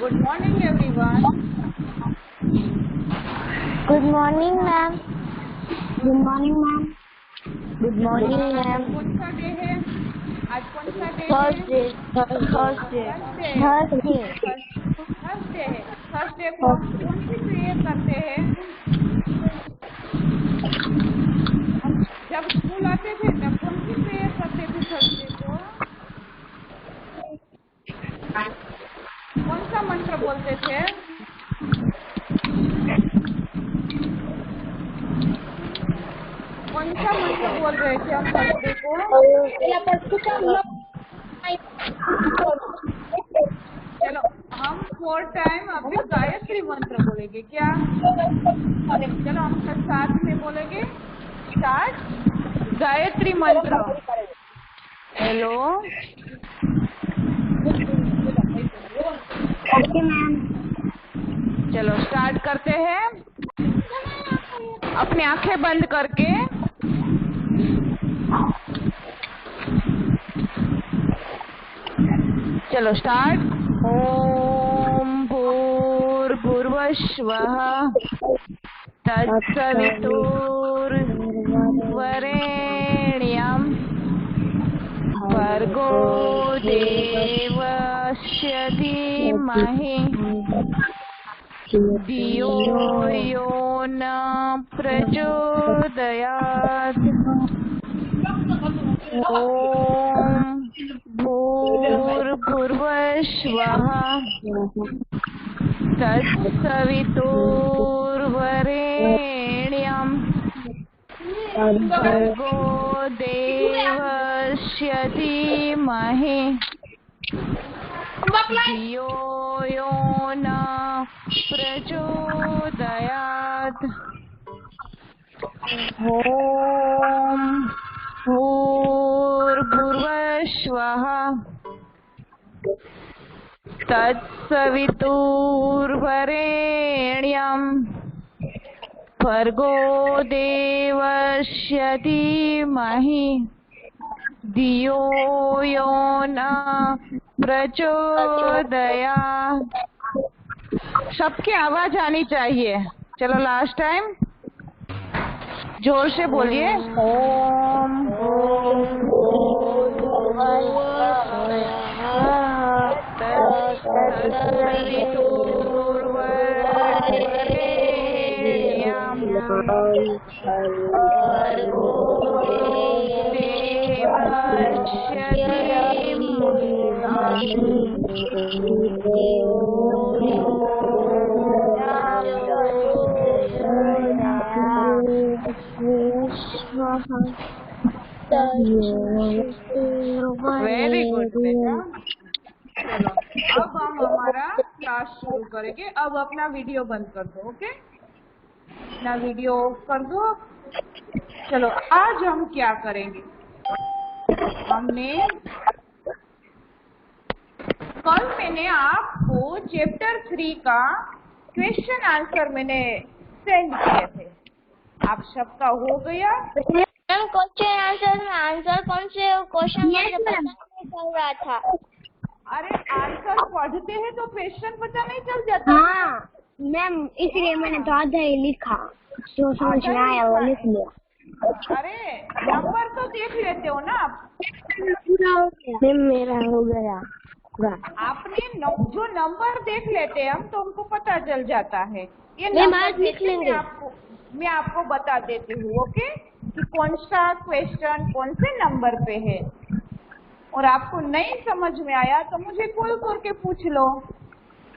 Good morning, everyone. Good morning, ma'am. Good morning, ma'am. Good morning, ma'am. कौन सा day है? आज कौन सा डे है? Thursday. थर्सडे है। थर्सडे को हम कौन सी प्रेयर करते हैं? हम जब स्कूल आते थे तब कौन सी प्रेयर करते थे थर्सडे को? कौन सा मंत्र बोलते थे? कौन सा मंत्र बोल रहे थे हम थर्सडे को? चलो हम 4 टाइम अभी गायत्री मंत्र बोलेंगे क्या? चलो हम सब साथ में बोलेंगे। स्टार्ट। गायत्री मंत्र। हेलो। Okay ma'am. चलो स्टार्ट करते हैं। अपनी आंखें बंद करके चलो स्टार्ट। ओम भूर्भुवस्सुवः तत्सवितुर्वरेण्यं भर्गो देवस्य धीमहि धियो यो न प्रचोदयात्। ओम भूर्भुवस्सुवः तत्सवितुर्वरेण्यं भर्गो देवस्य धीमहि धियो यो न प्रचोदयात्। ओम भूर्भुवस्सुवः तत्सवितुर्वरेण्यं भर्गो देवस्य धीमहि धियो यो न प्रचोदयात्। सबकी आवाज आनी चाहिए। चलो लास्ट टाइम जोर से बोलिए। ओम तत्सवितुर्वरेण्यं भर्गो देवस्य वेरी गुड बेटा। चलो अब हम हमारा क्लास शुरू करेंगे। अब अपना वीडियो बंद कर दो। ओके, अपना वीडियो ऑफ कर दो। चलो आज हम क्या करेंगे? कल मैंने आपको चैप्टर 3 का क्वेश्चन आंसर मैंने सेंड किए थे। आप सबका हो गया? मैम क्वेश्चन आंसर में आंसर कौन से क्वेश्चन मुझे पता नहीं चल रहा था। अरे आंसर पढ़ते हैं तो क्वेश्चन पता नहीं चल जाता? हाँ मैम, इसलिए मैंने तो आधा ही लिखा, जो समझ में आया वो लिख लिया। अरे नंबर तो देख लेते हो ना आप? मैम मेरा हो गया। आपने जो नंबर देख लेते हैं हम तो हमको पता चल जाता है। ये नंबर लिख लेंगे। मैं आपको बता देती हूँ। ओके, कि कौन सा क्वेश्चन कौन से नंबर पे है। और आपको नहीं समझ में आया तो मुझे कॉल करके पूछ लो।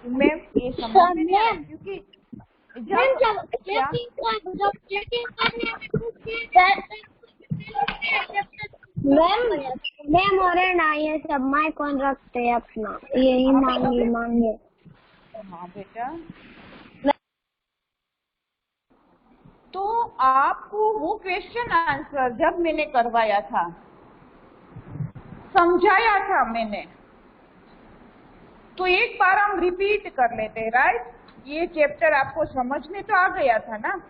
मैम ये समझ में नहीं आया क्योंकि मैम और ना ये सब माइक कौन रखते हैं अपना, यही मांगे। हाँ बेटा, तो आपको वो क्वेश्चन आंसर जब मैंने करवाया था, समझाया था मैंने, तो एक बार हम रिपीट कर लेते हैं। राइट, ये चैप्टर आपको समझ में तो आ गया था ना?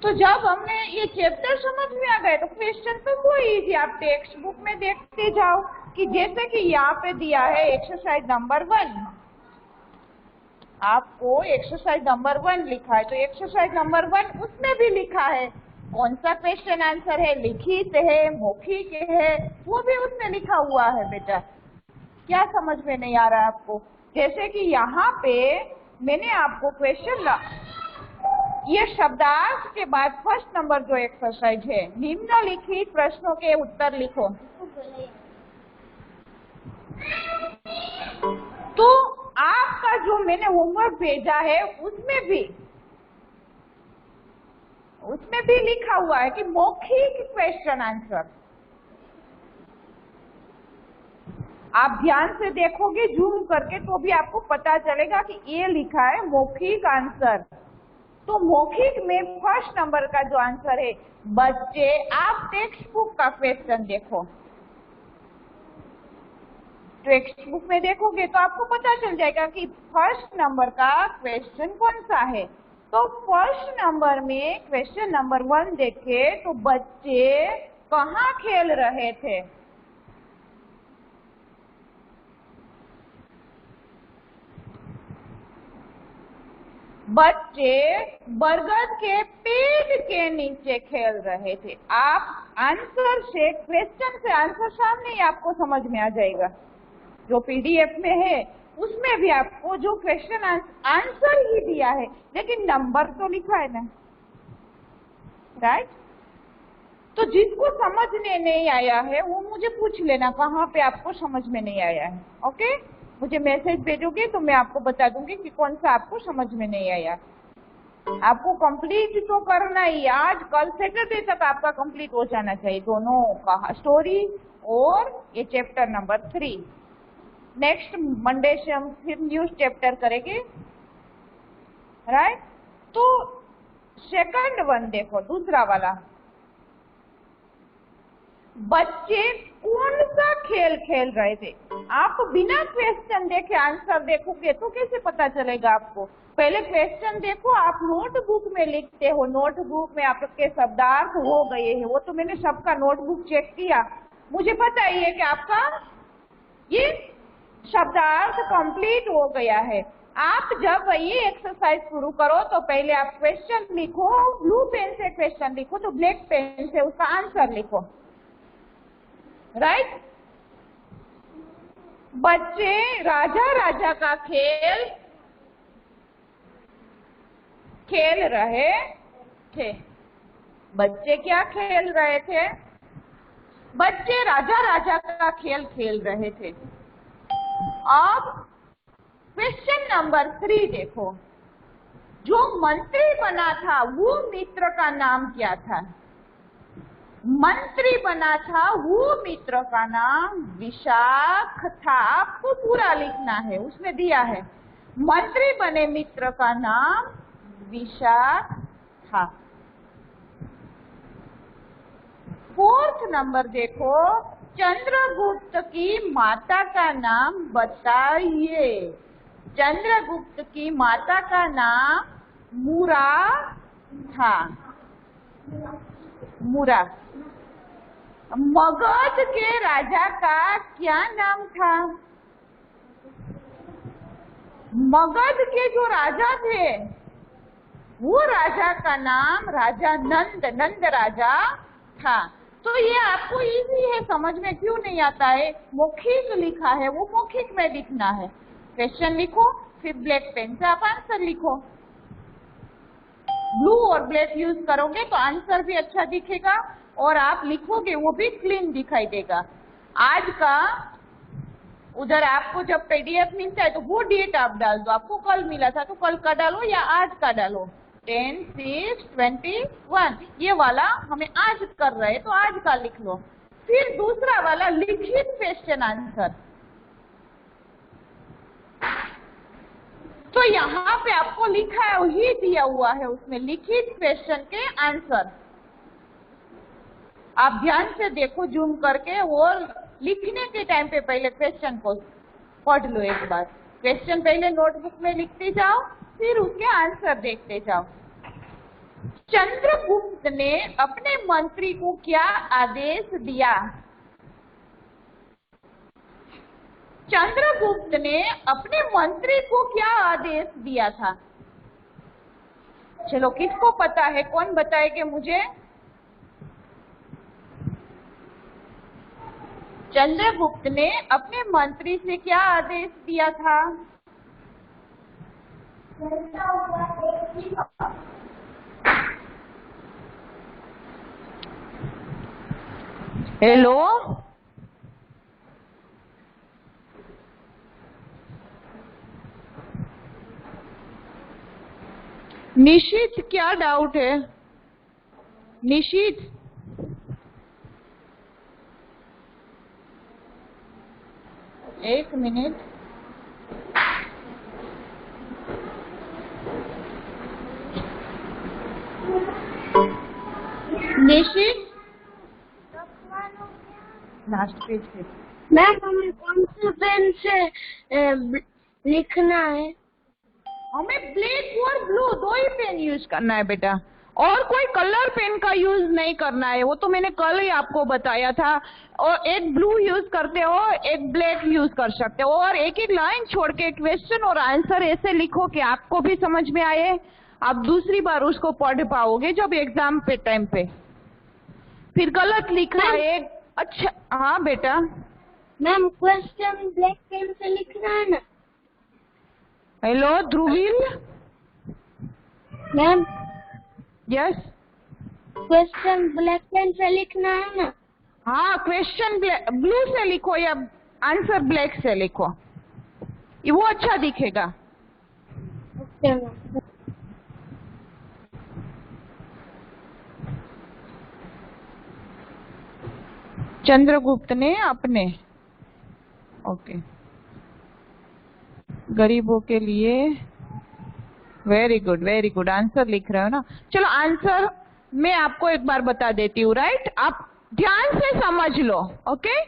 तो जब हमने ये चैप्टर समझ में आ गए तो क्वेश्चन तो वो इजी, आप टेक्स्ट बुक में देखते जाओ। कि जैसे कि यहाँ पे दिया है एक्सरसाइज नंबर 1, आपको एक्सरसाइज नंबर 1 लिखा है, तो एक्सरसाइज नंबर 1 उसमें भी लिखा है कौन सा क्वेश्चन आंसर है, लिखित है, मौखिक है, वो भी उसमें लिखा हुआ है बेटा। क्या समझ में नहीं आ रहा है आपको? जैसे कि यहाँ पे मैंने आपको क्वेश्चन, ये शब्दार्थ के बाद फर्स्ट नंबर जो एक्सरसाइज है, निम्नलिखित प्रश्नों के उत्तर लिखो। तो आपका जो मैंने होमवर्क भेजा है उसमें भी लिखा हुआ है कि मौखिक क्वेश्चन आंसर। आप ध्यान से देखोगे जूम करके तो भी आपको पता चलेगा कि ये लिखा है मौखिक आंसर। तो मौखिक में फर्स्ट नंबर का जो आंसर है, बच्चे आप टेक्स्ट बुक का क्वेश्चन देखो, टेक्स्ट बुक में देखोगे तो आपको पता चल जाएगा कि फर्स्ट नंबर का क्वेश्चन कौन सा है। तो फर्स्ट नंबर में क्वेश्चन नंबर 1 देखे तो बच्चे कहाँ खेल रहे थे? बच्चे बरगद के पेड़ के नीचे खेल रहे थे। आप आंसर से, क्वेश्चन से आंसर सामने ही आपको समझ में आ जाएगा। जो पीडीएफ में है उसमें भी आपको जो क्वेश्चन आंसर ही दिया है, लेकिन नंबर तो लिखा है ना, राइट? तो जिसको समझने नहीं आया है वो मुझे पूछ लेना कहाँ पे आपको समझ में नहीं आया है। ओके, मुझे मैसेज भेजोगे तो मैं आपको बता दूंगी कि कौन सा आपको समझ में नहीं आया। आपको कंप्लीट तो करना ही, आज कल सैटरडे तक आपका कंप्लीट हो जाना चाहिए, दोनों का, स्टोरी और ये चैप्टर नंबर 3। नेक्स्ट मंडे से हम फिर न्यू चैप्टर करेंगे, राइट? तो सेकंड वन देखो, दूसरा वाला, बच्चे कौन सा खेल खेल रहे थे? आप बिना क्वेश्चन देखे आंसर देखोगे तो कैसे पता चलेगा आपको? पहले क्वेश्चन देखो, आप नोटबुक में लिखते हो, नोटबुक में आपके शब्दार्थ हो गए हैं, वो तो मैंने सबका नोटबुक चेक किया, मुझे पता ही है कि आपका ये शब्दार्थ कंप्लीट हो गया है। आप जब ये एक्सरसाइज शुरू करो तो पहले आप क्वेश्चन लिखो, ब्लू पेन से क्वेश्चन लिखो तो ब्लैक पेन से उसका आंसर लिखो, राइट? बच्चे राजा राजा का खेल खेल रहे थे। बच्चे क्या खेल रहे थे? बच्चे राजा राजा का खेल खेल रहे थे। अब क्वेश्चन नंबर 3 देखो, जो मंत्री बना था वो मित्र का नाम क्या था? मंत्री बना था वो मित्र का नाम विशाख था। आपको पूरा लिखना है, उसमें दिया है मंत्री बने मित्र का नाम विशाख था। फोर्थ नंबर देखो, चंद्रगुप्त की माता का नाम बताइए। चंद्रगुप्त की माता का नाम मुरा था, मुरा। मगध के राजा का क्या नाम था? मगध के जो राजा थे वो राजा का नाम राजा नंद, नंद राजा था। तो ये आपको इजी है, समझ में क्यों नहीं आता है? मौखिक लिखा है, वो मौखिक में लिखना है। क्वेश्चन लिखो, फिर ब्लैक पेन से आप आंसर लिखो। ब्लू और ब्लैक यूज करोगे तो आंसर भी अच्छा दिखेगा और आप लिखोगे वो भी क्लीन दिखाई देगा। आज का उधर आपको जब पीडीएफ मिलता है तो वो डेट आप डाल दो, आपको कल मिला था तो कल का डालो या आज का डालो। 10/6/21 ये वाला हमें आज कर रहे हैं तो आज का लिख लो। फिर दूसरा वाला लिखित क्वेश्चन आंसर, तो यहाँ पे आपको लिखा है वही दिया हुआ है, उसमें लिखित क्वेश्चन के आंसर। आप ध्यान से देखो जूम करके, और लिखने के टाइम पे पहले क्वेश्चन को पढ़ लो एक बार। क्वेश्चन पहले नोटबुक में लिखते जाओ, फिर उसके आंसर देखते जाओ। चंद्रगुप्त ने अपने मंत्री को क्या आदेश दिया? चंद्रगुप्त ने अपने मंत्री को क्या आदेश दिया था? चलो, किसको पता है? कौन बताएगा मुझे? चंद्रगुप्त ने अपने मंत्री से क्या आदेश दिया था? हेलो, निशित, क्या डाउट है? निशित, एक मिनट। निशित, लास्ट पेज पे। मैम हमें कौन से पेन से लिखना है? हमें ब्लैक और ब्लू दो ही पेन यूज करना है बेटा, और कोई कलर पेन का यूज नहीं करना है। वो तो मैंने कल ही आपको बताया था। और एक ब्लू यूज करते हो, एक ब्लैक यूज कर सकते हो, और एक एक लाइन छोड़ के क्वेश्चन और आंसर ऐसे लिखो कि आपको भी समझ में आए, आप दूसरी बार उसको पढ़ पाओगे जब एग्जाम पे टाइम पे। फिर गलत लिखा है। अच्छा, हाँ बेटा। मैम क्वेश्चन ब्लैक पेन से लिखना है ना? Hello Dhruvil. Ma'am yes, question black pen से लिखना है ना? हाँ, क्वेश्चन ब्लू से लिखो या आंसर ब्लैक से लिखो, वो अच्छा दिखेगा। Okay ma'am. चंद्रगुप्त ने अपने, ओके, गरीबों के लिए, वेरी गुड आंसर लिख रहे हो ना। चलो, आंसर मैं आपको एक बार बता देती हूँ, राइट? आप ध्यान से समझ लो, ओके?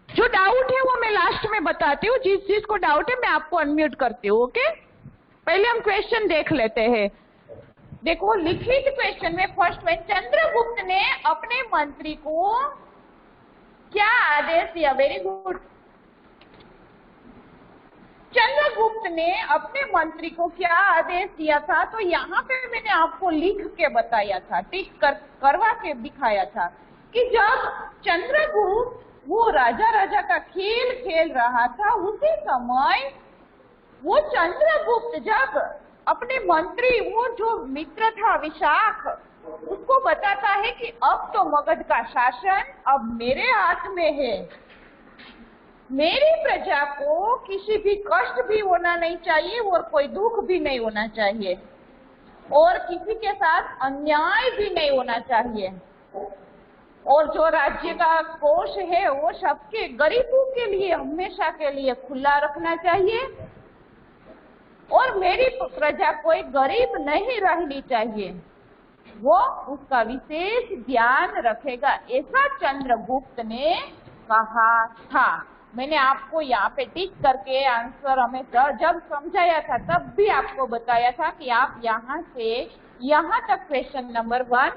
जो डाउट है वो मैं लास्ट में बताती हूँ। जिस जिसको डाउट है मैं आपको अनम्यूट करती हूँ, ओके? पहले हम क्वेश्चन देख लेते हैं। देखो, लिखित क्वेश्चन में फर्स्ट में चंद्रगुप्त ने अपने मंत्री को क्या आदेश दिया? Very good. चंद्रगुप्त ने अपने मंत्री को क्या आदेश दिया था? तो यहाँ पे मैंने आपको लिख के बताया था, टिक करवा के दिखाया था कि जब चंद्रगुप्त वो राजा राजा का खेल खेल रहा था, उसी समय वो चंद्रगुप्त जब अपने मंत्री, वो जो मित्र था विशाख, उसको बताता है कि अब तो मगध का शासन अब मेरे हाथ में है, मेरी प्रजा को किसी भी कष्ट भी होना नहीं चाहिए और कोई दुख भी नहीं होना चाहिए, और किसी के साथ अन्याय भी नहीं होना चाहिए, और जो राज्य का कोष है वो सबके गरीबों के लिए हमेशा के लिए खुला रखना चाहिए, और मेरी प्रजा कोई गरीब नहीं रहनी चाहिए, वो उसका विशेष ध्यान रखेगा, ऐसा चंद्रगुप्त ने कहा था। मैंने आपको यहाँ पे टिक करके आंसर हमें जब समझाया था तब भी आपको बताया था कि आप यहाँ से यहाँ तक क्वेश्चन नंबर 1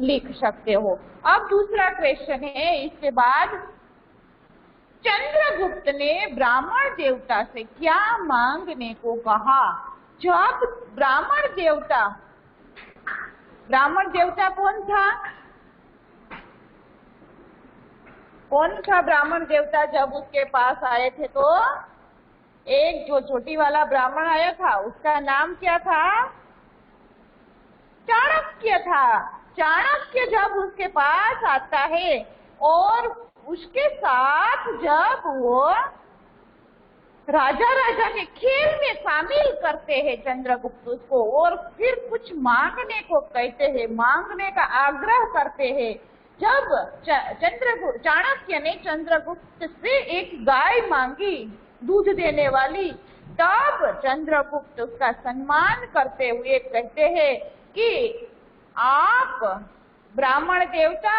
लिख सकते हो। अब दूसरा क्वेश्चन है, इसके बाद चंद्रगुप्त ने ब्राह्मण देवता से क्या मांगने को कहा? जब ब्राह्मण देवता कौन था? कौन था ब्राह्मण देवता जब उसके पास आए थे? तो एक जो छोटी वाला ब्राह्मण आया था उसका नाम क्या था? चाणक्य था। चाणक्य जब उसके पास आता है और उसके साथ जब वो राजा राजा के खेल में शामिल करते हैं चंद्रगुप्त उसको, और फिर कुछ मांगने को कहते हैं, मांगने का आग्रह करते हैं। जब चाणक्य ने चंद्रगुप्त से एक गाय मांगी दूध देने वाली, तब चंद्रगुप्त उसका सम्मान करते हुए कहते हैं कि आप ब्राह्मण देवता,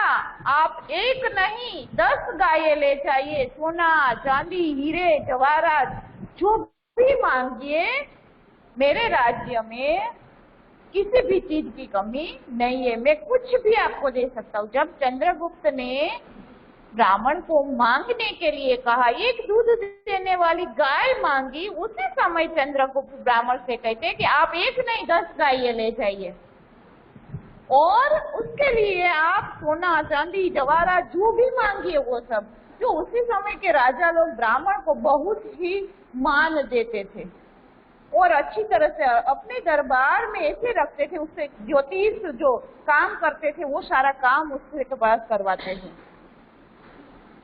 आप एक नहीं 10 गायें ले जाइए, सोना चांदी हीरे जवाहरात जो भी मांगिए, मेरे राज्य में किसी भी चीज की कमी नहीं है, मैं कुछ भी आपको दे सकता हूँ। जब चंद्रगुप्त ने ब्राह्मण को मांगने के लिए कहा, एक दूध देने वाली गाय मांगी। उसी समय चंद्रगुप्त ब्राह्मण से कहते कि आप एक नहीं 10 गायें ले जाइए और उसके लिए आप सोना चांदी जवाहरात जो भी मांगिए वो सब। जो उसी समय के राजा लोग ब्राह्मण को बहुत ही मान देते थे और अच्छी तरह से अपने दरबार में ऐसे रखते थे। उससे ज्योतिष जो काम करते थे वो सारा काम उसके पास करवाते थे,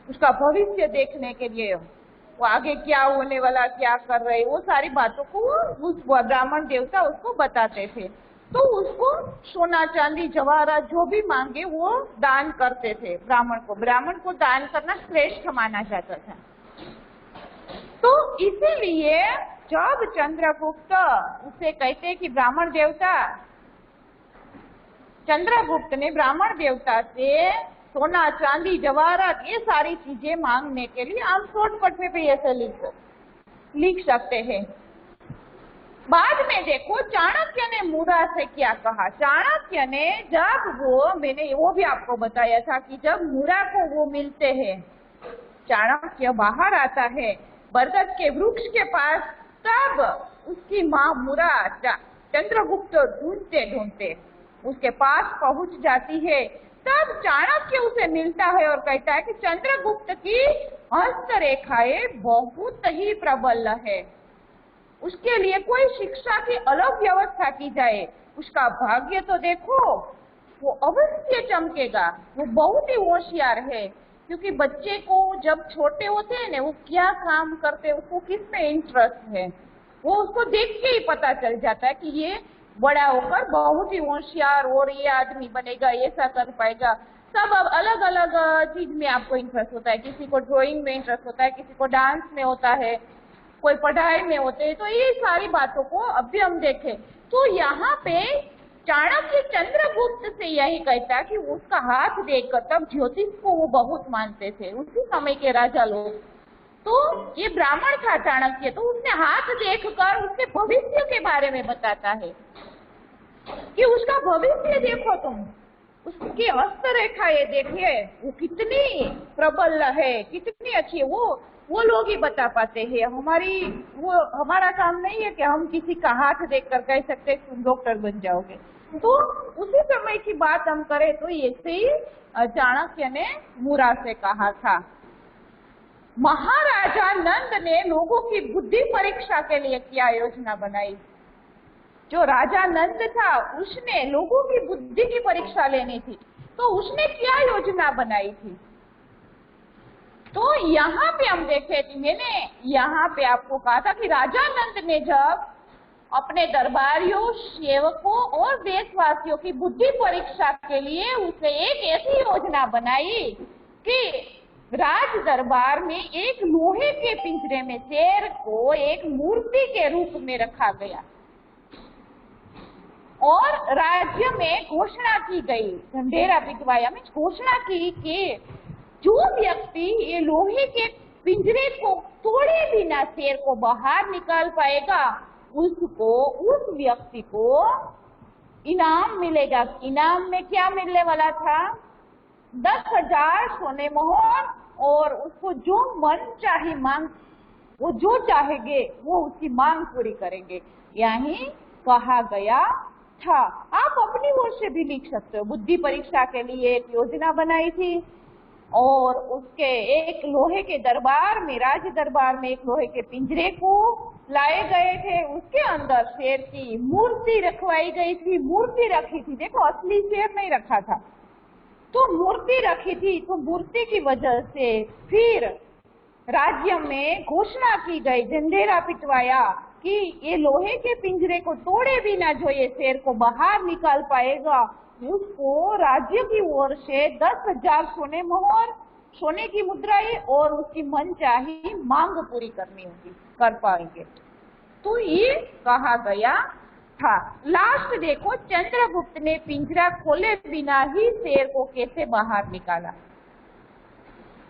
उसका भविष्य देखने के लिए, वो आगे क्या होने वाला, क्या कर रहे, वो सारी बातों को उस ब्राह्मण देवता उसको बताते थे। तो उसको सोना चांदी जवाहरात जो भी मांगे वो दान करते थे ब्राह्मण को। ब्राह्मण को दान करना श्रेष्ठ माना जाता था। तो इसीलिए जब चंद्रगुप्त उसे कहते कि ब्राह्मण देवता, चंद्रगुप्त ने ब्राह्मण देवता से सोना चांदी जवाहरात ये सारी चीजें मांगने के लिए हम शॉर्टकट में भी ऐसे लिख सकते हैं। बाद में देखो चाणक्य ने मूरा से क्या कहा। चाणक्य ने जब मैंने वो भी आपको बताया था कि जब मूरा को वो मिलते हैं, चाणक्य बाहर आता है बरगद के वृक्ष के पास, तब उसकी माँ मूरा चंद्रगुप्त ढूंढते ढूंढते उसके पास पहुंच जाती है। तब चाणक्य उसे मिलता है और कहता है कि चंद्रगुप्त की हस्तरेखाएं बहुत ही प्रबल है, उसके लिए कोई शिक्षा की अलग व्यवस्था की जाए, उसका भाग्य तो देखो वो अवश्य चमकेगा, वो बहुत ही होशियार है। क्योंकि बच्चे को जब छोटे होते हैं ना, वो क्या काम करते हैं, उसको किस में इंटरेस्ट है, वो उसको देख के ही पता चल जाता है कि ये बड़ा होकर बहुत ही होशियार और ये आदमी बनेगा, ऐसा कर पाएगा। सब अब अलग अलग चीज में आपको इंटरेस्ट होता है, किसी को ड्राइंग में इंटरेस्ट होता है, किसी को डांस में होता है, कोई पढ़ाई में होते हैं। तो ये सारी बातों को अभी हम देखें तो यहाँ पे चाणक्य चंद्रगुप्त से यही कहता है कि उसका हाथ देखकर, तब ज्योतिष को वो बहुत मानते थे उसी समय के राजा लोग। तो ये ब्राह्मण था चाणक्य, तो उसने हाथ देखकर उसके भविष्य के बारे में बताता है कि उसका भविष्य देखो तुम, उसकी हस्तरेखा ये देखिए वो कितनी प्रबल है, कितनी अच्छी है। वो लोग ही बता पाते हैं। हमारा काम नहीं है कि हम किसी का हाथ देखकर कह सकते तुम डॉक्टर बन जाओगे। तो उसी समय की बात हम करें तो ऐसे ही चाणक्य ने मूरा से कहा था। महाराजा नंद ने लोगों की बुद्धि परीक्षा के लिए क्या योजना बनाई। जो राजा नंद था उसने लोगों की बुद्धि की परीक्षा लेनी थी, तो उसने क्या योजना बनाई थी। तो यहाँ पे हम देखे थे, मैंने यहाँ पे आपको कहा था कि राजा नंद ने जब अपने दरबारियों, सेवकों और देशवासियों की बुद्धि परीक्षा के लिए उसे एक ऐसी योजना बनाई कि राज दरबार में एक लोहे के पिंजरे में शेर को एक मूर्ति के रूप में रखा गया और राज्य में घोषणा की गई, ढंढेरा पिटवाया में घोषणा की कि जो व्यक्ति ये लोहे के पिंजरे को तोड़े बिना शेर को बाहर निकाल पाएगा, उसको, उस व्यक्ति को इनाम मिलेगा। इनाम में क्या मिलने वाला था? 10,000 सोने मोहर, और उसको जो मन चाहे मांग, वो जो चाहेंगे वो उसकी मांग पूरी करेंगे, यही कहा गया था। आप अपनी ओर से भी लिख सकते हो। बुद्धि परीक्षा के लिए एक योजना बनाई थी और उसके एक लोहे के दरबार में, राज दरबार में एक लोहे के पिंजरे को लाए गए थे, उसके अंदर शेर की मूर्ति रखवाई गई थी। मूर्ति रखी थी, देखो असली शेर नहीं रखा था, तो मूर्ति रखी थी। तो मूर्ति की वजह से फिर राज्य में घोषणा की गई, ढंढेरा पिटवाया कि ये लोहे के पिंजरे को तोड़े बिना जो ये शेर को बाहर निकाल पाएगा, उसको राज्य की ओर से 10,000 सोने मोहर, सोने की मुद्राएं और उसकी मनचाही मांग पूरी करनी होगी, कर पाएंगे। तो ये कहा गया था। लास्ट देखो, चंद्रगुप्त ने पिंजरा खोले बिना ही शेर को कैसे बाहर निकाला,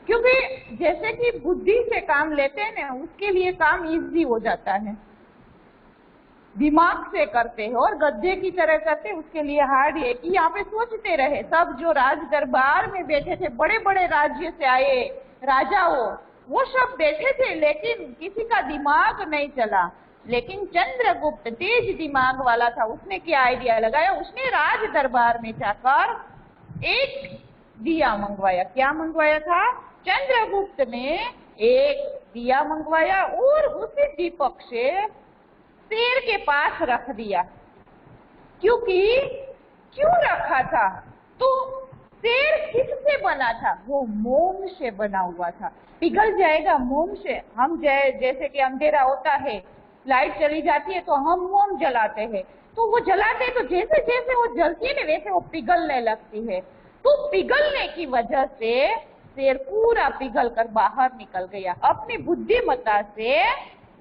क्योंकि जैसे कि बुद्धि से काम लेते हैं ना, उसके लिए काम इजी हो जाता है। दिमाग से करते हैं और गद्दे की तरह करते हैं। उसके लिए हार्ड है कि यहाँ पे सोचते रहे। सब जो राज दरबार में बैठे थे, बड़े बड़े राज्य से आए राजाओं, वो सब बैठे थे, लेकिन किसी का दिमाग नहीं चला। लेकिन चंद्रगुप्त तेज दिमाग वाला था। उसने क्या आइडिया लगाया, उसने राज दरबार में जाकर एक दिया मंगवाया। क्या मंगवाया था? चंद्रगुप्त ने एक दिया मंगवाया और उसी दीपक से शेर के पास रख दिया। क्योंकि क्यों रखा था? तो शेर किससे बना था? वो मोम से बना हुआ था। पिघल जाएगा मोम से। हम जैसे कि अंधेरा होता है, लाइट चली जाती है तो हम मोम जलाते हैं, तो वो जलाते हैं तो जैसे जैसे वो जलती है ना वैसे वो पिघलने लगती है। तो पिघलने की वजह से शेर पूरा पिघल कर बाहर निकल गया। अपनी बुद्धिमत्ता से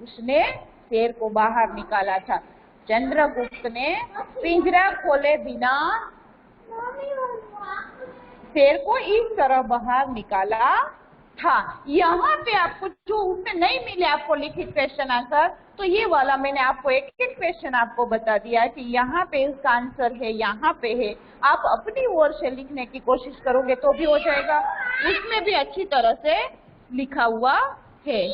उसने शेर को बाहर निकाला था। चंद्रगुप्त ने पिंजरा खोले बिना शेर को इस तरह बाहर निकाला था। यहाँ पे आपको जो उसमें नहीं मिले आपको लिखित क्वेश्चन आंसर, तो ये वाला मैंने आपको एक एक क्वेश्चन आपको बता दिया कि यहाँ पे इसका आंसर है, यहाँ पे है। आप अपनी ओर से लिखने की कोशिश करोगे तो भी हो जाएगा। उसमें भी अच्छी तरह से लिखा हुआ है।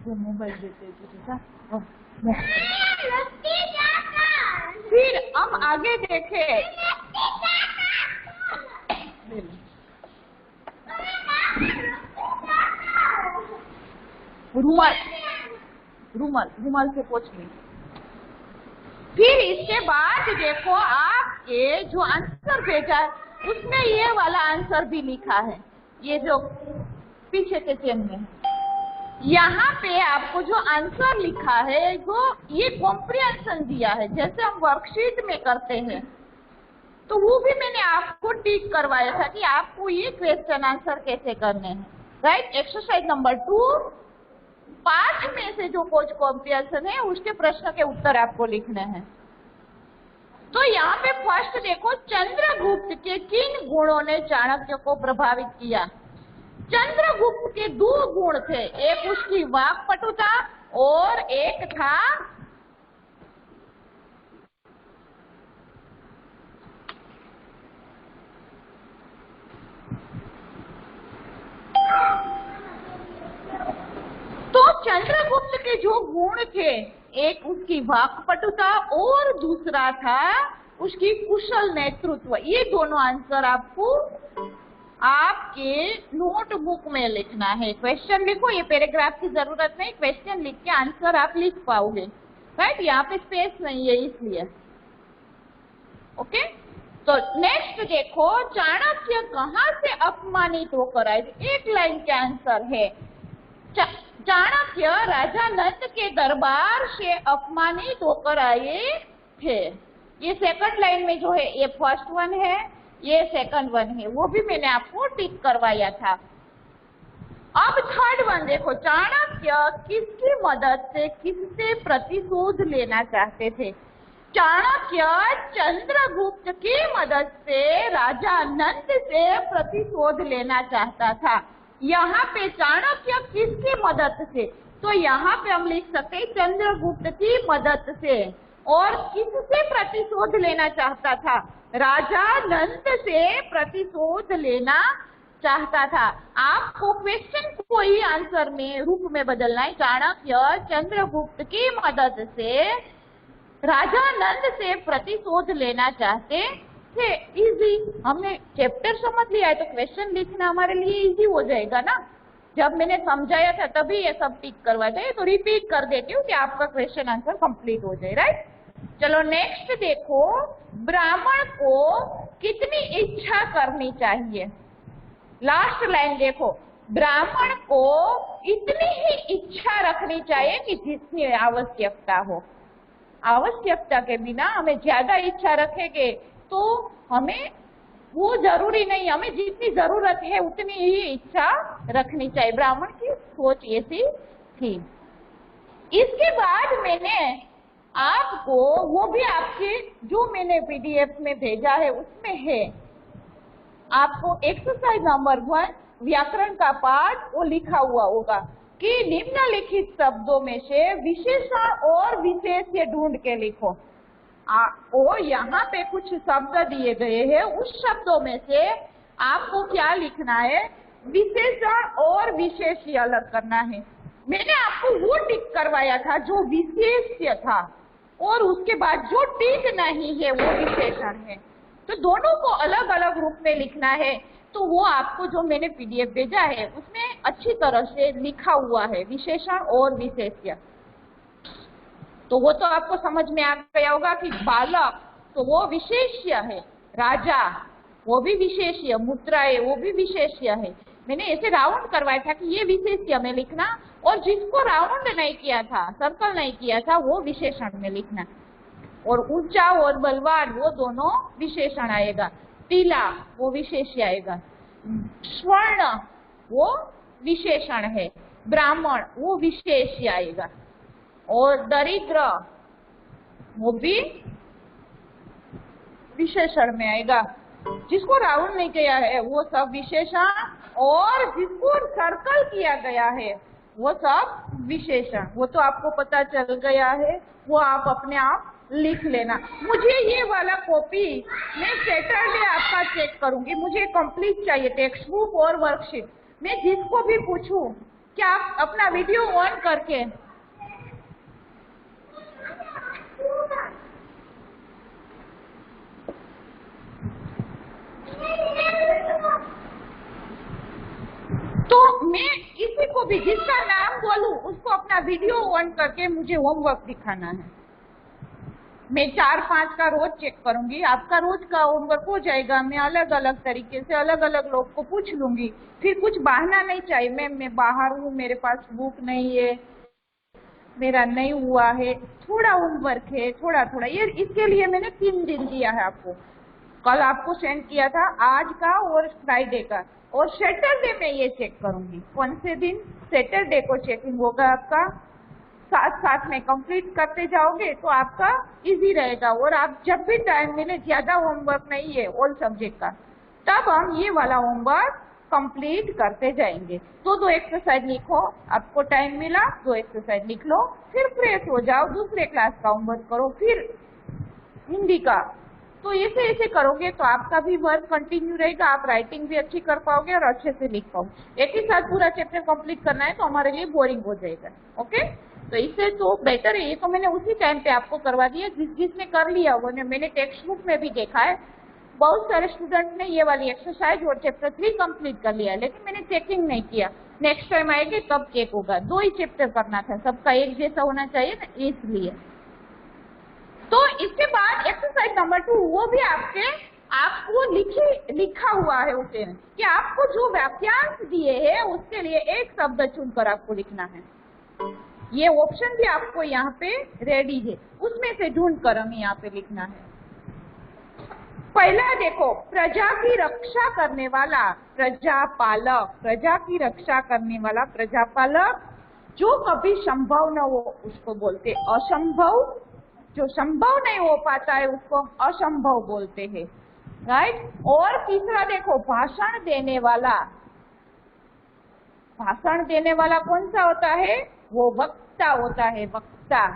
वो मोबाइल देते फिर हम आगे देखें। रुमाल रुमाल रुमाल से पोंछ ली। फिर इसके बाद देखो आपके जो आंसर भेजा है उसमें ये वाला आंसर भी लिखा है, ये जो पीछे के चेन में है। यहाँ पे आपको जो आंसर लिखा है वो ये कॉम्प्रिहेंशन दिया है, जैसे हम वर्कशीट में करते हैं। तो वो भी मैंने आपको टिक करवाया था कि आपको ये क्वेश्चन आंसर कैसे करने हैं। राइट। एक्सरसाइज नंबर 2 पाठ में से जो कुछ कॉम्प्रिहेंशन है उसके प्रश्न के उत्तर आपको लिखने हैं। तो यहाँ पे फर्स्ट देखो, चंद्रगुप्त के किन गुणों ने चाणक्य को प्रभावित किया? चंद्रगुप्त के 2 गुण थे, एक उसकी वाक्पटुता और एक था तो चंद्रगुप्त के जो गुण थे, एक उसकी वाक्पटुता और दूसरा था उसकी कुशल नेतृत्व। ये दोनों आंसर आपको आपके नोटबुक में लिखना है। क्वेश्चन लिखो, ये पैराग्राफ की जरूरत नहीं, क्वेश्चन लिख के आंसर आप लिख पाओगे। राइट। यहाँ पे स्पेस नहीं है इसलिए। ओके। तो नेक्स्ट देखो, चाणक्य कहाँ से अपमानित होकर आए? एक लाइन के आंसर है, चाणक्य राजा नंद के दरबार से अपमानित होकर आए थे। ये सेकंड लाइन में जो है ये फर्स्ट वन है, ये सेकंड वन है, वो भी मैंने आपको टिक करवाया था। अब थर्ड वन देखो, चाणक्य किसकी मदद से किससे प्रतिशोध लेना चाहते थे? चाणक्य चंद्रगुप्त की मदद से राजा नंद से प्रतिशोध लेना चाहता था। यहाँ पे चाणक्य किसकी मदद से? तो यहाँ पे हम लिख सकते हैं चंद्रगुप्त की मदद से। और किससे प्रतिशोध लेना चाहता था? राजा नंद से प्रतिशोध लेना चाहता था। आपको क्वेश्चन को ही आंसर में रूप में बदलना है। चाणक्य चंद्रगुप्त की मदद से राजा नंद से प्रतिशोध लेना चाहते थे। इजी, हमने चैप्टर समझ लिया है तो क्वेश्चन लिखना हमारे लिए इजी हो जाएगा ना। जब मैंने समझाया था तभी ये सब टिक करवाए थे, तो रिपीट कर देती हूँ कि आपका क्वेश्चन आंसर कंप्लीट हो जाए। राइट। चलो नेक्स्ट देखो, ब्राह्मण को कितनी इच्छा करनी चाहिए? लास्ट लाइन देखो, ब्राह्मण को इतनी ही इच्छा रखनी चाहिए कि जितनी आवश्यकता हो। आवश्यकता के बिना हमें ज्यादा इच्छा रखेंगे तो हमें वो जरूरी नहीं, हमें जितनी जरूरत है उतनी ही इच्छा रखनी चाहिए। ब्राह्मण की सोच ऐसी थी। इसके बाद मैंने आपको वो भी आपके जो मैंने पीडीएफ में भेजा है उसमें है, आपको एक्सरसाइज नंबर 1 व्याकरण का पाठ वो लिखा हुआ होगा कि निम्नलिखित शब्दों में से विशेषण और विशेष्य ढूंढ के लिखो। और यहाँ पे कुछ शब्द दिए गए हैं, उस शब्दों में से आपको क्या लिखना है, विशेषण और विशेष्य अलग करना है। मैंने आपको वो टिक करवाया था जो विशेष्य था, और उसके बाद जो टिक नहीं है वो विशेषण है। तो दोनों को अलग अलग रूप में लिखना है। तो वो आपको जो मैंने पीडीएफ भेजा है उसमें अच्छी तरह से लिखा हुआ है विशेषण और विशेष्य। तो वो तो आपको समझ में आ गया होगा कि बालक तो वो विशेष्य है, राजा वो भी विशेष्य, मुद्राएं वो भी विशेष्य है। मैंने ऐसे राउंड करवाया था कि ये विशेष्य में लिखना, और जिसको राउंड नहीं किया था, सर्कल नहीं किया था, वो विशेषण में लिखना। और ऊंचा और बलवान वो दोनों विशेषण आएगा, टीला वो विशेष्य आएगा, स्वर्ण वो विशेषण है, ब्राह्मण वो विशेष्य आएगा, और दरिद्र वो भी विशेषण में आएगा। जिसको राउंड नहीं किया है वो सब विशेषण, और जिसको सर्कल किया गया है वो सब विशेषण। वो तो आपको पता चल गया है, वो आप अपने आप लिख लेना। मुझे ये वाला कॉपी मैं सैटरडे आपका चेक करूंगी, मुझे कंप्लीट चाहिए टेक्स्ट बुक और वर्कशीट। मैं जिसको भी पूछूं कि आप अपना वीडियो ऑन करके तो मैं किसी को भी जिसका नाम बोलूं उसको अपना वीडियो ऑन करके मुझे होमवर्क दिखाना है। मैं 4-5 का रोज चेक करूंगी, आपका रोज का होमवर्क हो जाएगा। मैं अलग अलग तरीके से अलग अलग लोग को पूछ लूंगी, फिर कुछ बहाना नहीं चाहिए। मैं बाहर हूँ, मेरे पास बुक नहीं है, मेरा नहीं हुआ है, थोड़ा होमवर्क है, थोड़ा थोड़ा। ये इसके लिए मैंने 3 दिन दिया है आपको। कल आपको सेंड किया था, आज का और फ्राइडे का, और सैटरडे में ये चेक करूंगी। कौन से दिन? सैटरडे को चेकिंग होगा आपका। साथ साथ में कंप्लीट करते जाओगे तो आपका इजी रहेगा। और आप जब भी टाइम मिले, ज्यादा होमवर्क नहीं है ऑल सब्जेक्ट का, तब हम ये वाला होमवर्क कंप्लीट करते जाएंगे। तो 2 एक्सरसाइज लिखो, आपको टाइम मिला 2 एक्सरसाइज लिख लो, फिर फ्रेश हो जाओ, दूसरे क्लास का होमवर्क करो, फिर हिंदी का। तो ऐसे ऐसे करोगे तो आपका भी वर्क कंटिन्यू रहेगा, आप राइटिंग भी अच्छी कर पाओगे और अच्छे से लिख पाओगे। एक ही साथ पूरा चैप्टर कंप्लीट करना है तो हमारे लिए बोरिंग हो जाएगा। ओके, तो इससे तो बेटर है। ये तो मैंने उसी टाइम पे आपको करवा दिया, जिसने कर लिया वो मैंने टेक्स्ट बुक में भी देखा है, बहुत सारे स्टूडेंट ने ये वाली एक्सरसाइज और चैप्टर 3 कंप्लीट कर लिया, लेकिन मैंने चेकिंग नहीं किया। नेक्स्ट टाइम आएगी तब चेक होगा। 2 ही चैप्टर करना था, सबका एक जैसा होना चाहिए ना, इसलिए। तो इसके बाद एक्सरसाइज नंबर 2 वो भी आपको लिखा हुआ है उसे, कि आपको जो वाक्यांश दिए हैं उसके लिए एक शब्द चुनकर आपको लिखना है। ये ऑप्शन भी आपको यहाँ पे रेडी है, उसमें से ढूंढकर हमें यहाँ पे लिखना है। पहला देखो, प्रजा की रक्षा करने वाला प्रजापालक, प्रजा की रक्षा करने वाला प्रजापालक। जो कभी संभव न हो उसको बोलते असंभव, जो संभव नहीं हो पाता है उसको असंभव बोलते हैं, राइट। और तीसरा देखो, भाषण देने वाला, भाषण देने वाला कौन सा होता है? वो वक्ता होता है, वक्ता।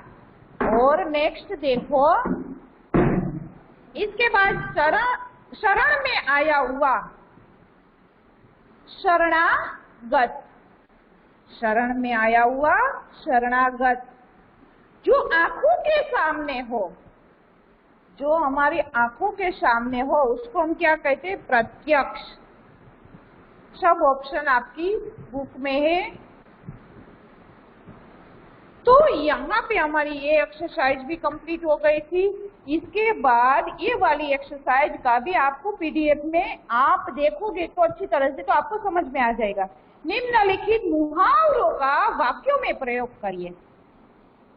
और नेक्स्ट देखो, इसके बाद शरण में आया हुआ, शरणागत, शरण में आया हुआ शरणागत। जो आंखों के सामने हो, जो हमारी आंखों के सामने हो उसको हम क्या कहते हैं? प्रत्यक्ष। सब ऑप्शन आपकी बुक में है। तो यहाँ पे हमारी ये एक्सरसाइज भी कंप्लीट हो गई थी। इसके बाद ये वाली एक्सरसाइज का भी आपको पीडीएफ में आप देखोगे तो अच्छी तरह से तो आपको समझ में आ जाएगा। निम्नलिखित मुहावरों का वाक्यों में प्रयोग करिए।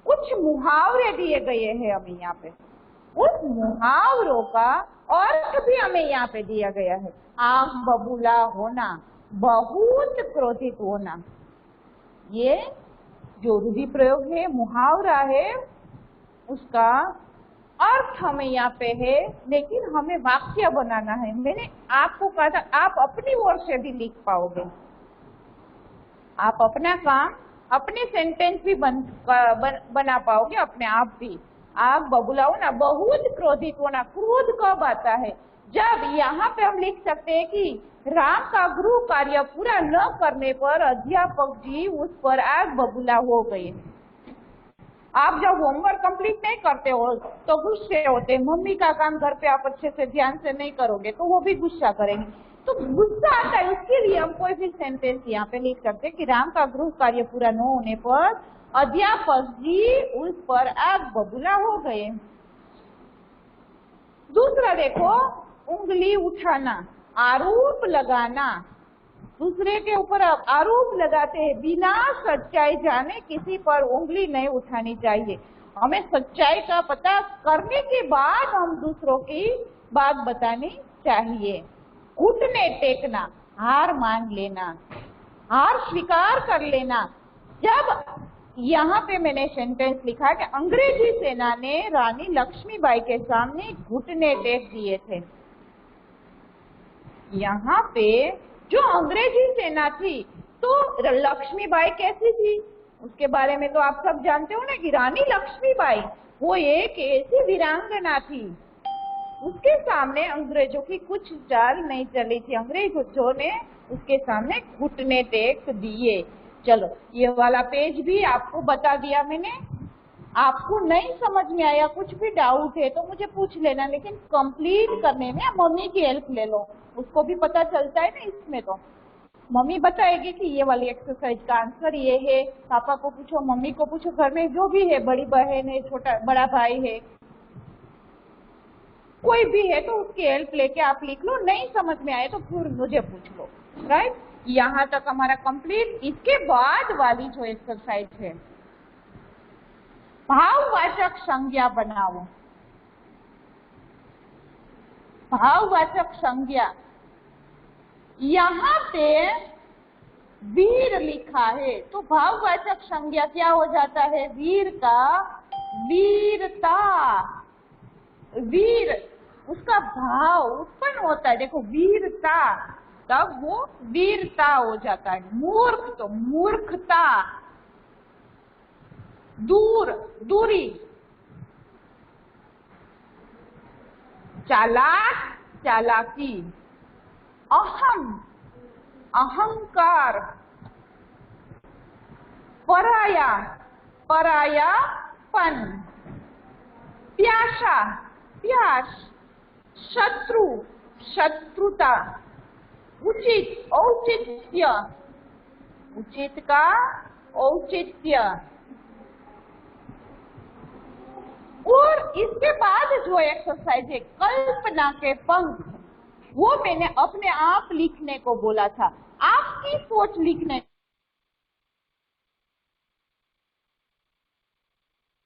कुछ मुहावरे दिए गए हैं हमें यहाँ पे, उस मुहावरों का अर्थ भी हमें यहाँ पे दिया गया है। आग बबूला होना, बहुत क्रोधित होना, ये जो रूढ़ि प्रयोग है, मुहावरा है, उसका अर्थ हमें यहाँ पे है, लेकिन हमें वाक्य बनाना है। मैंने आपको कहा था आप अपनी ओर से भी लिख पाओगे, आप अपना काम, अपने सेंटेंस भी बना पाओगे अपने आप भी। आप बबुलाओ ना, बहुत क्रोधित होना। क्रोध कब आता है? जब यहाँ पे हम लिख सकते हैं कि राम का गृह कार्य पूरा न करने पर अध्यापक जी उस पर आग बबूला हो गए। आप जब होमवर्क कंप्लीट नहीं करते हो तो गुस्से होते, मम्मी का काम घर पे आप अच्छे से ध्यान से नहीं करोगे तो वो भी गुस्सा करेंगे। तो गुस्सा आता है, उसके लिए हम कोई भी सेंटेंस यहाँ पे लिख सकते हैं कि राम का गृह कार्य पूरा न होने पर अध्यापक जी उस पर आग बबूला हो गए। दूसरा देखो, उंगली उठाना, आरोप लगाना। दूसरे के ऊपर आरोप लगाते हैं, बिना सच्चाई जाने किसी पर उंगली नहीं उठानी चाहिए। हमें सच्चाई का पता करने के बाद हम दूसरों की बात बतानी चाहिए। घुटने टेकना, हार मान लेना, हार स्वीकार कर लेना। जब यहाँ पे मैंने सेंटेंस लिखा कि अंग्रेजी सेना ने रानी लक्ष्मीबाई के सामने घुटने टेक दिए थे। यहाँ पे जो अंग्रेजी सेना थी, तो लक्ष्मीबाई कैसी थी उसके बारे में तो आप सब जानते हो ना कि रानी लक्ष्मीबाई वो एक ऐसी वीरांगना थी, उसके सामने अंग्रेजों की कुछ चाल नहीं चली थी। अंग्रेजों ने उसके सामने घुटने टेक दिए। चलो ये वाला पेज भी आपको बता दिया मैंने। आपको नहीं समझ में आया, कुछ भी डाउट है तो मुझे पूछ लेना, लेकिन कंप्लीट करने में मम्मी की हेल्प ले लो, उसको भी पता चलता है ना। इसमें तो मम्मी बताएगी कि ये वाली एक्सरसाइज का आंसर ये है। पापा को पूछो, मम्मी को पूछो, घर में जो भी है, बड़ी बहन है, छोटा बड़ा भाई है, कोई भी है तो उसकी हेल्प लेके आप लिख लो। नहीं समझ में आए तो फिर मुझे पूछ लो। राइट, यहाँ तक हमारा कंप्लीट। इसके बाद वाली जो एक्सरसाइज है, भाववाचक संज्ञा बनाओ। भाववाचक संज्ञा, यहाँ पे वीर लिखा है तो भाववाचक संज्ञा क्या हो जाता है? वीर का वीरता। वीर उसका भाव उत्पन्न होता है, देखो वीरता, तब वो वीरता हो जाता है। मूर्ख तो मूर्खता। दूर दूरी। चालाक चालाकी। अहम अहंकार। पराया परायापन। प्यासा प्यास। शत्रु शत्रुता। उचित औचित्य, उचित का औचित्य। और इसके बाद जो एक्सरसाइज है, कल्पना के पंख, वो मैंने अपने आप लिखने को बोला था। आपकी सोच लिखने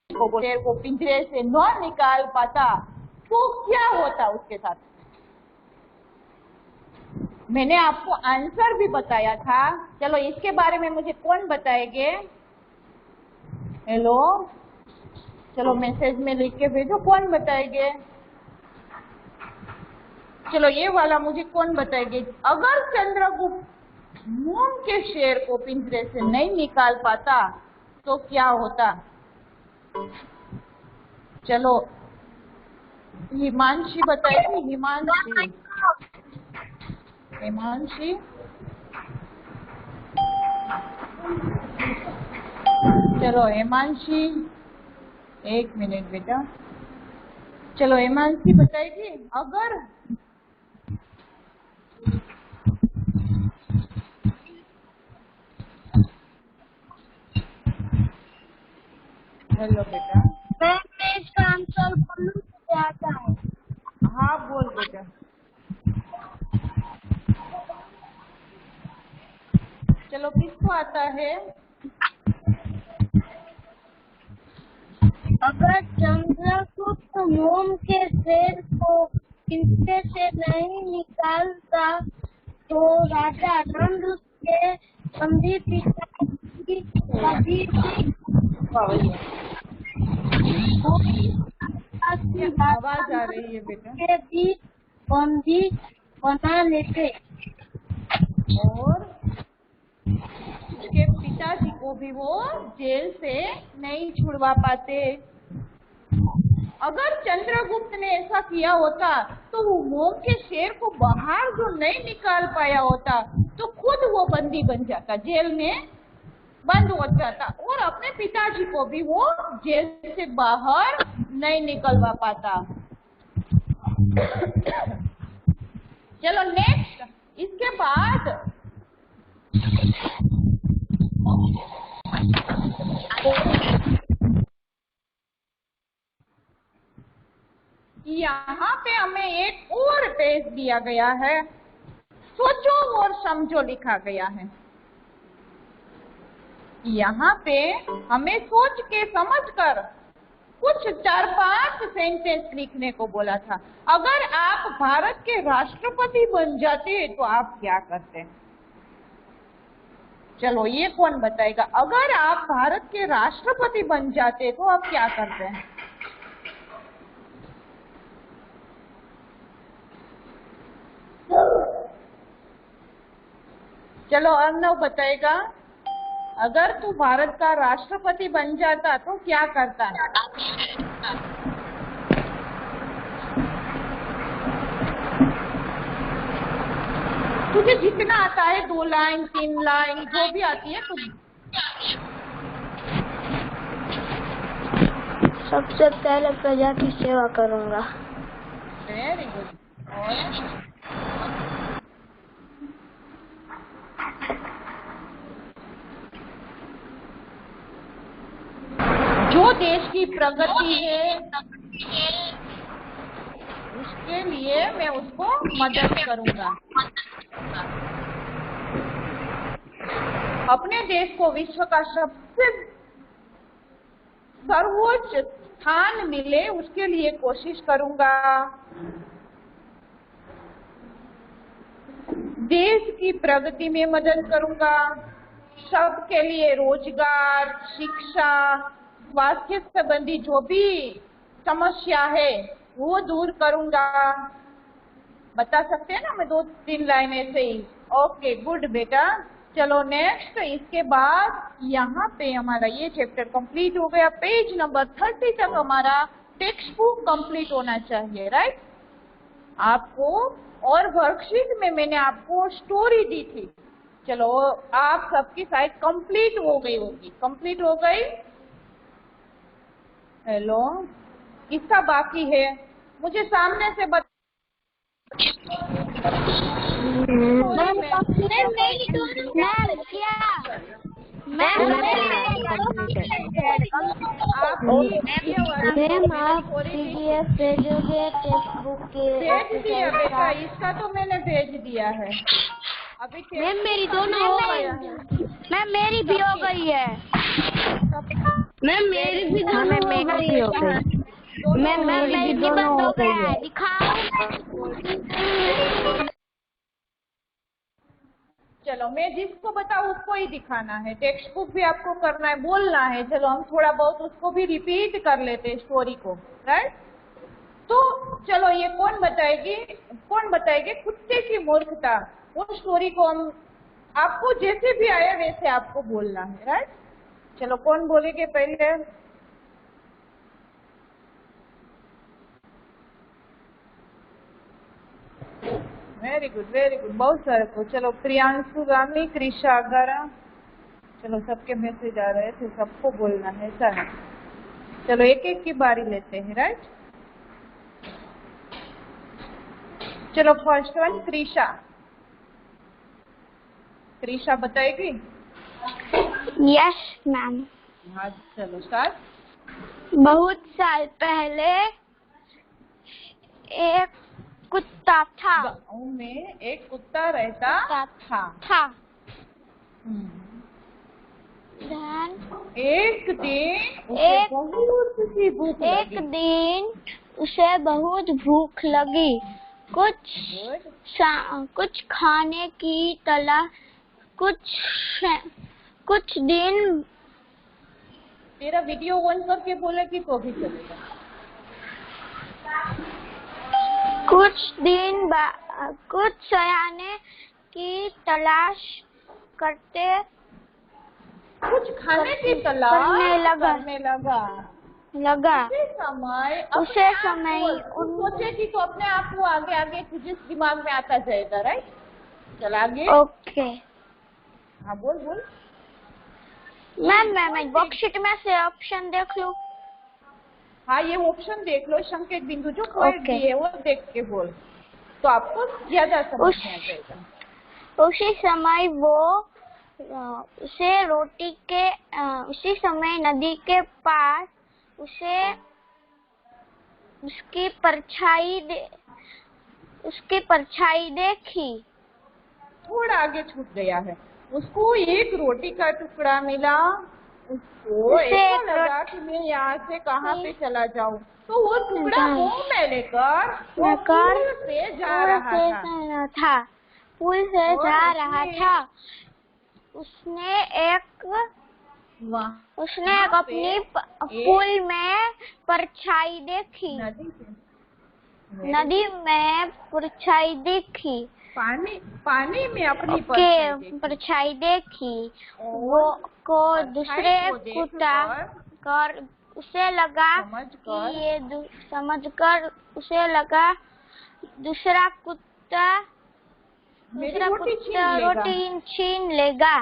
को पिंजरे से न निकाल पाता तो क्या होता उसके साथ? मैंने आपको आंसर भी बताया था। चलो इसके बारे में मुझे कौन बताएंगे? हेलो, चलो मैसेज में लिख के भेजो, कौन बताएंगे? चलो ये वाला मुझे कौन बताएंगे? अगर चंद्रगुप्त मोम के शेर को पिंजरे से नहीं निकाल पाता तो क्या होता? चलो हिमांशी बताएगी। हिमांशी, हिमांशी, चलो हिमांशी, एक मिनट बेटा। चलो हिमांशी बताएगी। अगर हेलो बेटा, मैं पेज का आंसर बोलूं तो क्या आता है? हाँ बोल बेटा। चलो किसको आता है? अगर चंद्रगुप्त मोम के शेर को पिंजरे से नहीं निकालता तो राजा नंद उसके बंदी पिता की आवाज आ रही है बेटा। के बीच बंदी बना लेते और उसके पिताजी को भी वो जेल से नहीं छुड़वा पाते। अगर चंद्रगुप्त ने ऐसा किया होता तो वो मोम के शेर को बाहर जो नहीं निकाल पाया होता तो खुद वो बंदी बन जाता, जेल में बंद हो जाता और अपने पिताजी को भी वो जेल से बाहर नहीं निकलवा पाता। चलो नेक्स्ट, इसके बाद यहाँ पे हमें एक और पेज दिया गया है, सोचो और समझो लिखा गया है। यहाँ पे हमें सोच के समझकर कुछ 4-5 सेंटेंस लिखने को बोला था। अगर आप भारत के राष्ट्रपति बन जाते तो आप क्या करते? चलो ये कौन बताएगा? अगर आप भारत के राष्ट्रपति बन जाते तो आप क्या करते हैं? चलो अर्णव बताएगा, अगर तू भारत का राष्ट्रपति बन जाता तो क्या करता? तुझे जितना आता है, 2 लाइन 3 लाइन जो भी आती है तुझे। सबसे पहले प्रजा की सेवा करूंगा। Very good. और जो देश की प्रगति है उसके लिए मैं उसको मदद करूंगा। अपने देश को विश्व का सबसे सर्वोच्च स्थान मिले उसके लिए कोशिश करूंगा। देश की प्रगति में मदद करूंगा। सबके लिए रोजगार, शिक्षा, स्वास्थ्य संबंधी जो भी समस्या है वो दूर करूंगा। बता सकते हैं ना, मैं 2-3 लाइन ऐसे ही। ओके गुड बेटा। चलो नेक्स्ट, इसके बाद यहाँ पे हमारा ये चैप्टर कंप्लीट हो गया। पेज नंबर 30 तक हमारा टेक्स्ट बुक कंप्लीट होना चाहिए, राइट? आपको और वर्कशीट में मैंने आपको स्टोरी दी थी। चलो आप सबकी शायद कंप्लीट हो गई होगी। कंप्लीट हो गई? हेलो, किसका बाकी है? मुझे सामने से बता। मैम आप PDF भेजोगे टेक्स्ट बुक के? भेज दिया बेटा, इसका तो मैंने भेज दिया है। अभी मैम मेरी दोनों हो गई है। मैम मेरी भी हो गई है। मैम मेरी भी दोनों हो गई। मैम मेरी भी दोनों हो गई है। दिखाओ। चलो मैं जिसको बताऊँ उसको ही दिखाना है। टेक्स्ट बुक भी आपको करना है, बोलना है। चलो हम थोड़ा बहुत उसको भी रिपीट कर लेते हैं, स्टोरी को, राइट? तो चलो ये कौन बताएगी कुत्ते की मूर्खता। वो स्टोरी को हम आपको जैसे भी आया वैसे आपको बोलना है, राइट? चलो कौन बोलेंगे पहले? वेरी गुड, वेरी गुड, बहुत सारे को। चलो प्रियांशु, रामी, कृषा, गरा, चलो सबके मैसेज आ रहे थे, सबको बोलना है, ऐसा है। चलो एक एक की बारी लेते हैं, राइट? चलो फर्स्ट वन कृषा। कृषा बताएगी? Yes ma'am. हाँ चलो स्टार्ट। बहुत साल पहले एक कुत्ता था। गाँव में एक कुत्ता रहता था। एक दिन उसे बहुत भूख लगी। कुछ खाने की तलाश। कुछ दिन तेरा वीडियो ऑन करके बोलेगी तो भी चलेगा। कुछ सयाने की तलाश करते कुछ खाने की तलाश करने लगा। उसे समय सोचेगी तो अपने आप को आगे आगे जिस दिमाग में आता जाएगा। राइट, चल आगे। ओके हाँ बोल। मैं वर्कशीट में से ऑप्शन देख लूं? हाँ, ये ऑप्शन देख लो, संकेत बिंदु जो पॉइंट दिए वो देख के बोल, तो आपको ज्यादा समझ में आ जाएगा। उसी समय उसी समय नदी के पास उसकी परछाई देखी। थोड़ा आगे छूट गया है। उसको एक रोटी का टुकड़ा मिला। उसको ऐसा लगा कि मैं यहाँ से कहाँ पे चला जाऊँ, तो वो टुकड़ा मुंह में लेकर पुल से जा रहा था। उसने एक अपनी पुल में परछाई देखी। नदी में परछाई देखी। पानी में अपनी परछाई देखी। वो को दूसरे कुत्ता कर उसे लगा उसे लगा दूसरा कुत्ता रोटी छीन लेगा।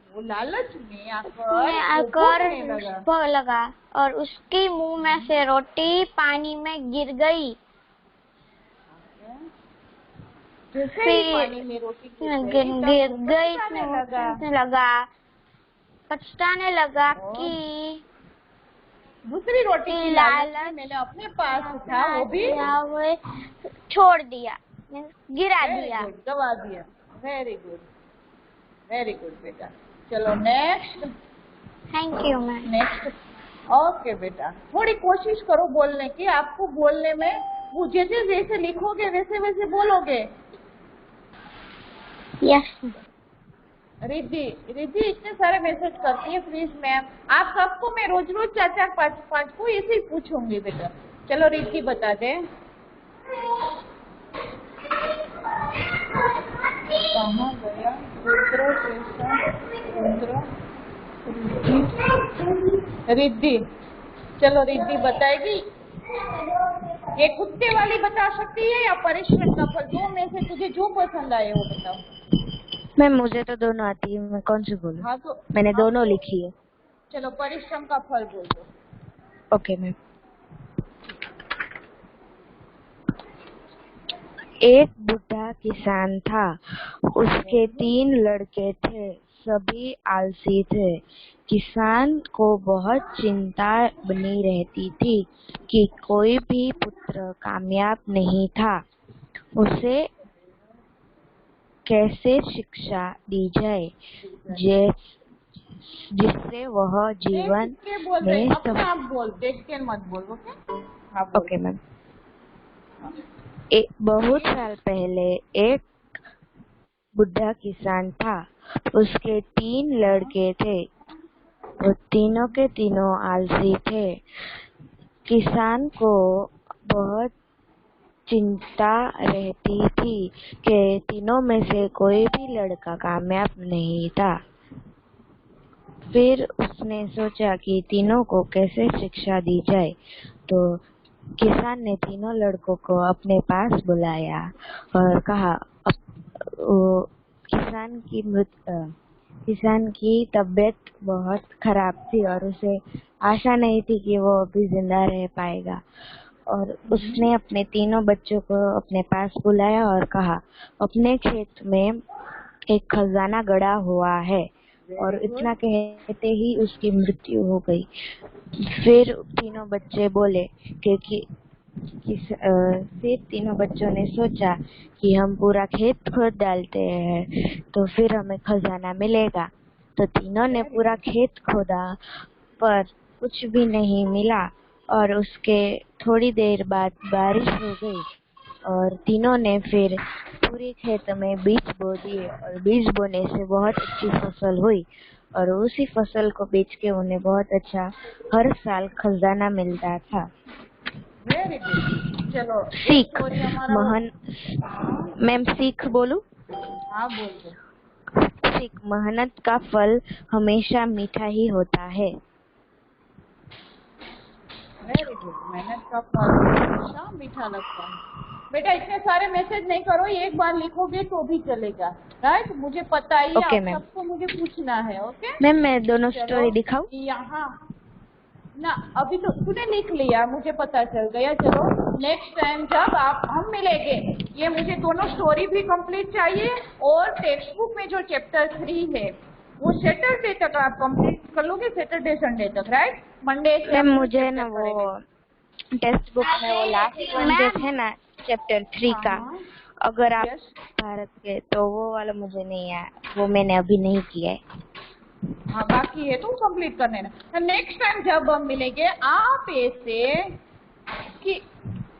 वो लालच में आकर भोग लगा और उसके मुंह में से रोटी पानी में गिर गई। पानी में रोटी गिर गई पछताने लगा कि दूसरी रोटी की लालच मैंने अपने पास था वो भी छोड़ दिया, गिरा दिया, गवा दिया। वेरी गुड बेटा। चलो next. Thank you ma'am. Next. Okay बेटा, थोड़ी कोशिश करो बोलने की। आपको बोलने में वो जैसे लिखोगे वैसे बोलोगे। यस। रिद्धि इतने सारे मैसेज करती है प्लीज मैम। आप सबको मैं रोज 4-5 को ऐसे ही पूछूंगी बेटा। चलो रिद्धि बता दे। कहाँ गया रिद्धि? चलो रिद्धि बताएगी। ये कुत्ते वाली बता सकती है या परिश्रम का फल? दो में से तुझे जो पसंद आए वो बताओ। मैम मुझे तो दोनों आती है, मैं कौन सी बोलूं? हाँ तो मैंने दोनों लिखी है। चलो परिश्रम का फल बोल दो। Okay ma'am. एक बुढ़ा किसान था, उसके 3 लड़के थे, सभी आलसी थे। किसान को बहुत चिंता बनी रहती थी कि कोई भी पुत्र कामयाब नहीं था। उसे कैसे शिक्षा दी जाए जिससे वह जीवन में अपने आप बोल, देख के मत बोल। Okay ma'am. बहुत साल पहले एक बुढ़ा किसान था, उसके 3 लड़के थे, वो तीनों के तीनों आलसी थे। किसान को बहुत चिंता रहती थी कि तीनों में से कोई भी लड़का कामयाब नहीं था। फिर उसने सोचा कि तीनों को कैसे शिक्षा दी जाए, तो किसान ने तीनों लड़कों को अपने पास बुलाया और कहा किसान की तबीयत बहुत खराब थी और उसे आशा नहीं थी कि वो अभी जिंदा रह पाएगा। और उसने अपने तीनों बच्चों को अपने पास बुलाया और कहा, अपने खेत में एक खजाना गड़ा हुआ है। और इतना कहते ही उसकी मृत्यु हो गई। फिर तीनों बच्चे बोले क्योंकि फिर तीनों बच्चों ने सोचा कि हम पूरा खेत खोद डालते हैं तो फिर हमें खजाना मिलेगा। तो तीनों ने पूरा खेत खोदा पर कुछ भी नहीं मिला और उसके थोड़ी देर बाद बारिश हो गई और तीनों ने फिर पूरे खेत में बीज बो दिए और बीज बोने से बहुत अच्छी फसल हुई और उसी फसल को बेच के उन्हें बहुत अच्छा हर साल खजाना मिलता था। Very good. चलो एक सीख स्टोरी हमारा मैम सीख बोलूं? हाँ बोल दो। सीख मेहनत का फल हमेशा मीठा ही होता है। Very good. मेहनत का फल हमेशा मीठा लगता है। बेटा इतने सारे मैसेज नहीं करो, एक बार लिखोगे तो भी चलेगा, राइट? मुझे पता ही है ओके आप मैम। सबको मुझे पूछना है। ओके मैम मैं दोनों चलो स्टोरी दिखाऊं? यहाँ ना, अभी तो तूने लिख लिया, मुझे पता चल गया। चलो नेक्स्ट टाइम जब आप हम मिलेंगे, ये मुझे दोनों स्टोरी भी कंप्लीट चाहिए और टेक्स्ट बुक में जो चैप्टर 3 है वो सैटरडे तक आप कंप्लीट कर लोगे, सैटरडे संडे तक, राइट? मंडे से मैम हम मुझे चैप्टर ना करेंगे। वो टेक्स्ट बुक में वो लास्ट वन जो है ना चैप्टर 3 का, हाँ अगर आप यस भारत के तो वो वाला मुझे नहीं आया, वो मैंने अभी नहीं किया है। हाँ बाकी है तो कंप्लीट करने ना। नेक्स्ट टाइम जब हम मिलेंगे आप ऐसे कि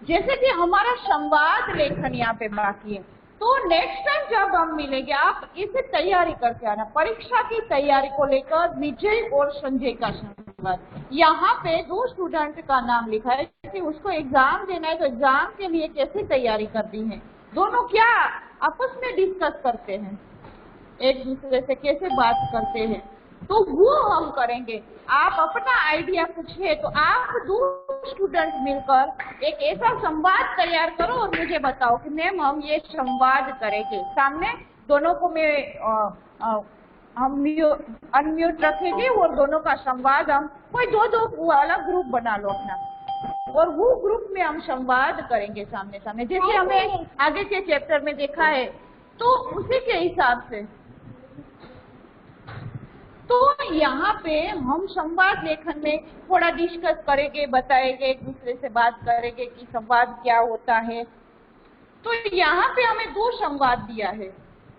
जैसे कि हमारा संवाद लेखन यहाँ पे बाकी है, तो नेक्स्ट टाइम जब हम मिलेंगे आप इसे तैयारी करके आना। परीक्षा की तैयारी को लेकर विजय और संजय का संवाद। यहाँ पे 2 स्टूडेंट का नाम लिखा है कि उसको एग्जाम देना है, तो एग्जाम के लिए कैसे तैयारी करनी है, दोनों क्या आपस में डिस्कस करते हैं, एक दूसरे से कैसे बात करते हैं, तो वो हम करेंगे। आप अपना आइडिया कुछ है तो आप 2 स्टूडेंट मिलकर एक ऐसा संवाद तैयार करो और मुझे बताओ कि मैम हम ये संवाद करेंगे। सामने दोनों को मैं हम अनम्यूट रखेंगे और दोनों का संवाद हम कोई 2 अलग ग्रुप बना लो अपना, और वो ग्रुप में हम संवाद करेंगे सामने सामने, जैसे हमें आगे के चैप्टर में देखा है, तो उसी के हिसाब से। तो यहाँ पे हम संवाद लेखन में थोड़ा डिस्कस करेंगे, बताएंगे, एक दूसरे से बात करेंगे कि संवाद क्या होता है। तो यहाँ पे हमें 2 संवाद दिया है,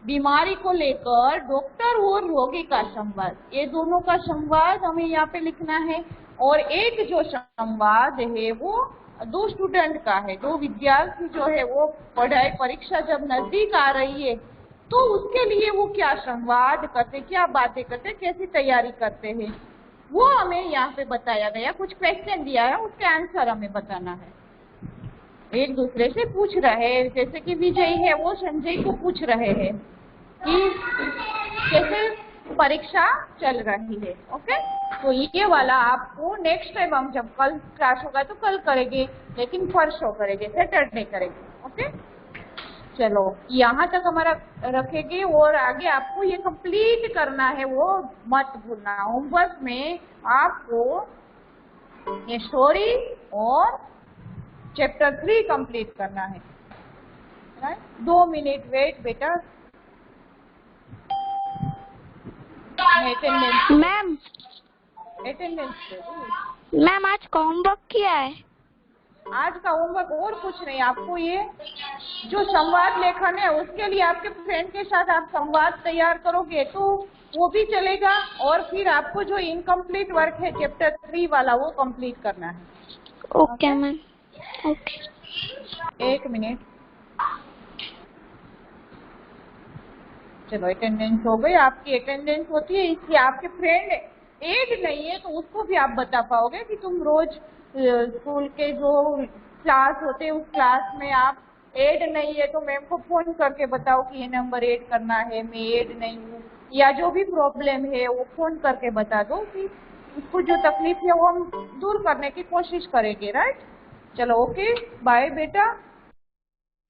बीमारी को लेकर डॉक्टर और रोगी का संवाद, ये दोनों का संवाद हमें यहाँ पे लिखना है। और एक जो संवाद है वो 2 स्टूडेंट का है, 2 विद्यार्थी जो है वो पढ़ाई परीक्षा जब नजदीक आ रही है तो उसके लिए वो क्या संवाद करते, क्या बातें करते, कैसी तैयारी करते हैं, वो हमें यहाँ पे बताया गया। कुछ क्वेश्चन दिया है, उसके आंसर हमें बताना है, एक दूसरे से पूछ रहे हैं। जैसे कि विजय है वो संजय को पूछ रहे हैं कि कैसे परीक्षा चल रही है। ओके, तो ये वाला आपको नेक्स्ट टाइम हम जब कल क्लास होगा तो कल करेंगे, लेकिन परसों करेंगे, सैटरडे करेंगे। ओके चलो यहाँ तक हमारा रखेंगे और आगे आपको ये कंप्लीट करना है, वो मत भूलना। होमवर्क में आपको ये स्टोरी और चैप्टर 3 कंप्लीट करना है। 2 मिनट वेट बेटा। मैम अटेंडेंस मैम आज का होमवर्क किया है? आज का होमवर्क और कुछ नहीं, आपको ये जो संवाद लेखन है उसके लिए आपके फ्रेंड के साथ आप संवाद तैयार करोगे तो वो भी चलेगा, और फिर आपको जो इनकम्प्लीट वर्क है चैप्टर 3 वाला वो कंप्लीट करना है। Okay ma'am. Okay 1 minute. चलो अटेंडेंस हो गई, आपकी अटेंडेंस होती है इसलिए आपके फ्रेंड एड नहीं है तो उसको भी आप बता पाओगे कि तुम रोज स्कूल के जो क्लास होते हैं उस क्लास में आप एड नहीं है तो मैम को फोन करके बताओ कि ये नंबर ऐड करना है, मैं ऐड नहीं हूँ, या जो भी प्रॉब्लम है वो फोन करके बता दो कि उसको जो तकलीफ है वो हम दूर करने की कोशिश करेंगे। राइट, चलो ओके बाय बेटा।